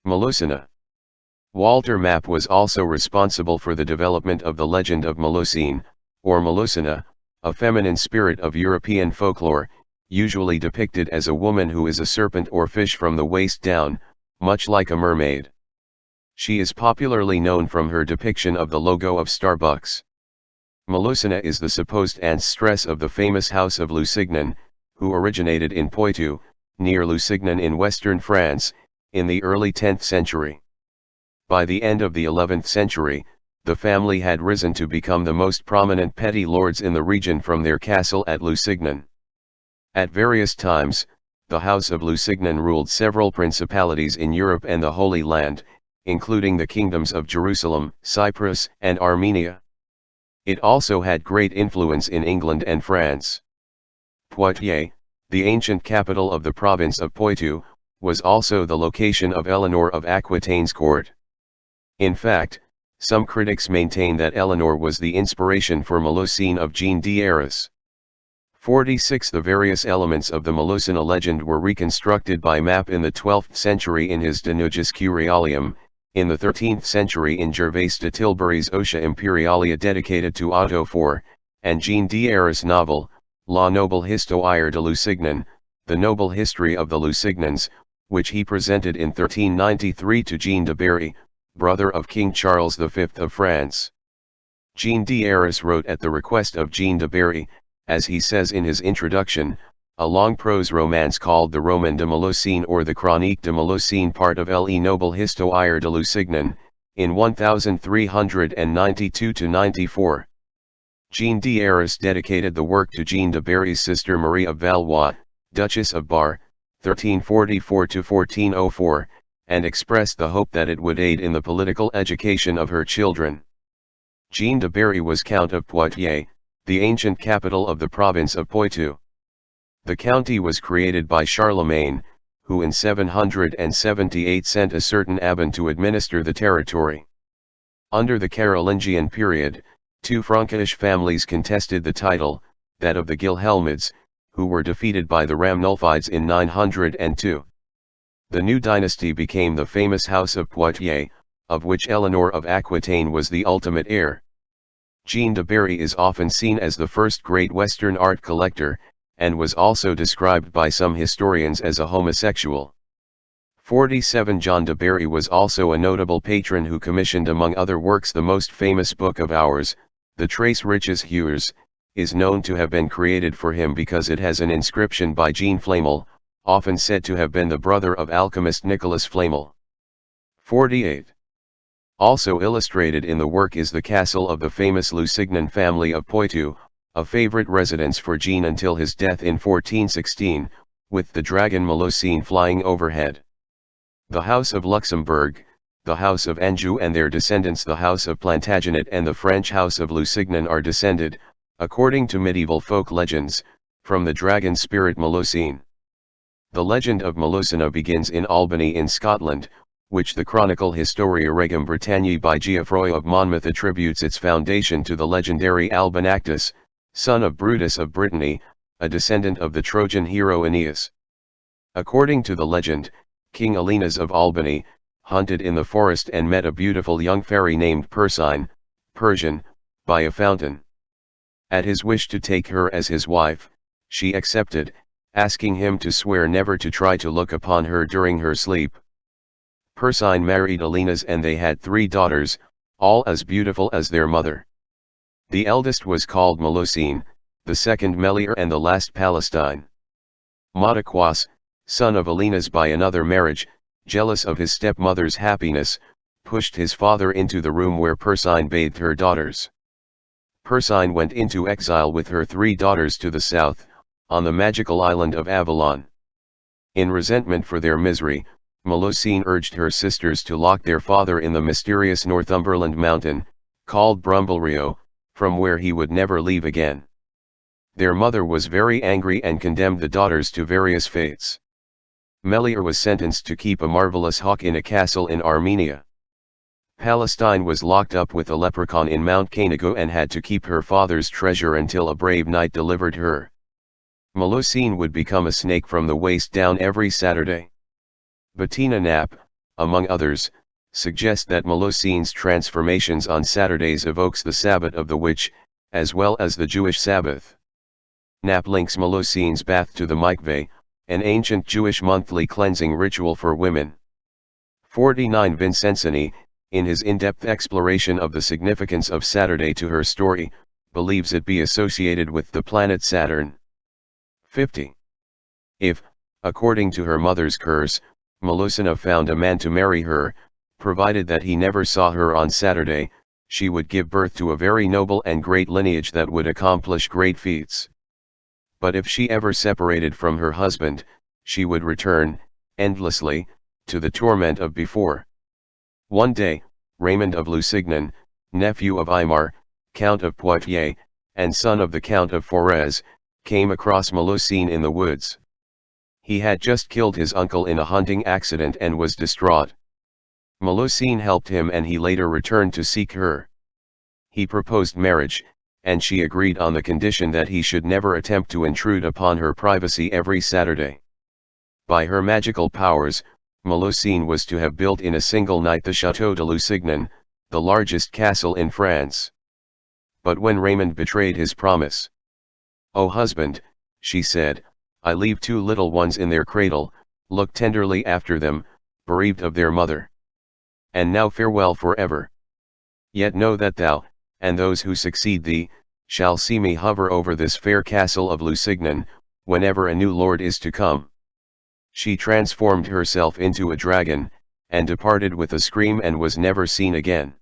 Melusina. Walter Map was also responsible for the development of the legend of Melusine, or Melusina, a feminine spirit of European folklore, usually depicted as a woman who is a serpent or fish from the waist down, much like a mermaid. She is popularly known from her depiction of the logo of Starbucks. Melusina is the supposed ancestress of the famous House of Lusignan, who originated in Poitou, near Lusignan in western France, in the early 10th century. By the end of the 11th century, the family had risen to become the most prominent petty lords in the region from their castle at Lusignan. At various times, the House of Lusignan ruled several principalities in Europe and the Holy Land, including the kingdoms of Jerusalem, Cyprus, and Armenia. It also had great influence in England and France. Poitiers, the ancient capital of the province of Poitou, was also the location of Eleanor of Aquitaine's court. In fact, some critics maintain that Eleanor was the inspiration for Melusine of Jean d'Arras. 46 The various elements of the Melusina legend were reconstructed by Map in the 12th century in his De Nugis Curialium, in the 13th century in Gervais de Tilbury's Otia Imperialia dedicated to Otto IV, and Jean d'Arras' novel, La Noble Histoire de Lusignan, The Noble History of the Lusignans, which he presented in 1393 to Jean de Berry, brother of King Charles V of France. Jean d'Arras wrote at the request of Jean de Berry, as he says in his introduction, a long prose romance called the Roman de Melusine or the Chronique de Melusine, part of Le Noble Histoire de Lusignan, in 1392-94. Jean d'Arras dedicated the work to Jean de Berry's sister Marie of Valois, Duchess of Bar, 1344-1404, and expressed the hope that it would aid in the political education of her children. Jean de Berry was Count of Poitiers, the ancient capital of the province of Poitou. The county was created by Charlemagne, who in 778 sent a certain Abbon to administer the territory. Under the Carolingian period, two Frankish families contested the title, that of the Guilhelmides, who were defeated by the Ramnulfides in 902. The new dynasty became the famous House of Poitiers, of which Eleanor of Aquitaine was the ultimate heir. Jean de Berry is often seen as the first great Western art collector, and was also described by some historians as a homosexual. 47 John de Berry was also a notable patron who commissioned among other works the most famous book of Hours, the Tres Riches Heures, is known to have been created for him because it has an inscription by Jean Flamel, often said to have been the brother of alchemist Nicolas Flamel. 48. Also illustrated in the work is the castle of the famous Lusignan family of Poitou, a favorite residence for Jean until his death in 1416, with the dragon Melusine flying overhead. The House of Luxembourg, the House of Anjou and their descendants the House of Plantagenet and the French House of Lusignan are descended, according to medieval folk legends, from the dragon spirit Melusine. The legend of Melusina begins in Albany in Scotland, which the chronicle Historia Regum Britanniae by Geoffroy of Monmouth attributes its foundation to the legendary Albanactus, son of Brutus of Brittany, a descendant of the Trojan hero Aeneas. According to the legend, King Aeneas of Albany, hunted in the forest and met a beautiful young fairy named Persine, Persian, by a fountain. At his wish to take her as his wife, she accepted, asking him to swear never to try to look upon her during her sleep. Persine married Aeneas and they had 3 daughters, all as beautiful as their mother. The eldest was called Melusine, the second Melior and the last Palestine. Madaquas, son of Aeneas by another marriage, jealous of his stepmother's happiness, pushed his father into the room where Persine bathed her daughters. Persine went into exile with her 3 daughters to the south, on the magical island of Avalon. In resentment for their misery, Melusine urged her sisters to lock their father in the mysterious Northumberland mountain, called Brumblerio, from where he would never leave again. Their mother was very angry and condemned the daughters to various fates. Melior was sentenced to keep a marvelous hawk in a castle in Armenia. Palestine was locked up with a leprechaun in Mount Canago and had to keep her father's treasure until a brave knight delivered her. Melusine would become a snake from the waist down every Saturday. Bettina Knapp, among others, suggest that Melusine's transformations on Saturdays evokes the Sabbath of the witch, as well as the Jewish Sabbath. Knapp links Melusine's bath to the mikveh, an ancient Jewish monthly cleansing ritual for women. 49 Vincenzini, in his in-depth exploration of the significance of Saturday to her story, believes it be associated with the planet Saturn. 50. If, according to her mother's curse, Melusina found a man to marry her, provided that he never saw her on Saturday, she would give birth to a very noble and great lineage that would accomplish great feats. But if she ever separated from her husband, she would return, endlessly, to the torment of before. One day, Raymond of Lusignan, nephew of Aymar, Count of Poitiers, and son of the Count of Forez, came across Melusine in the woods. He had just killed his uncle in a hunting accident and was distraught. Melusine helped him and he later returned to seek her. He proposed marriage, and she agreed on the condition that he should never attempt to intrude upon her privacy every Saturday. By her magical powers, Melusine was to have built in a single night the Château de Lusignan, the largest castle in France. But when Raymond betrayed his promise, "O husband," she said, "I leave 2 little ones in their cradle, look tenderly after them, bereaved of their mother. And now farewell forever. Yet know that thou, and those who succeed thee, shall see me hover over this fair castle of Lusignan, whenever a new lord is to come." She transformed herself into a dragon, and departed with a scream and was never seen again.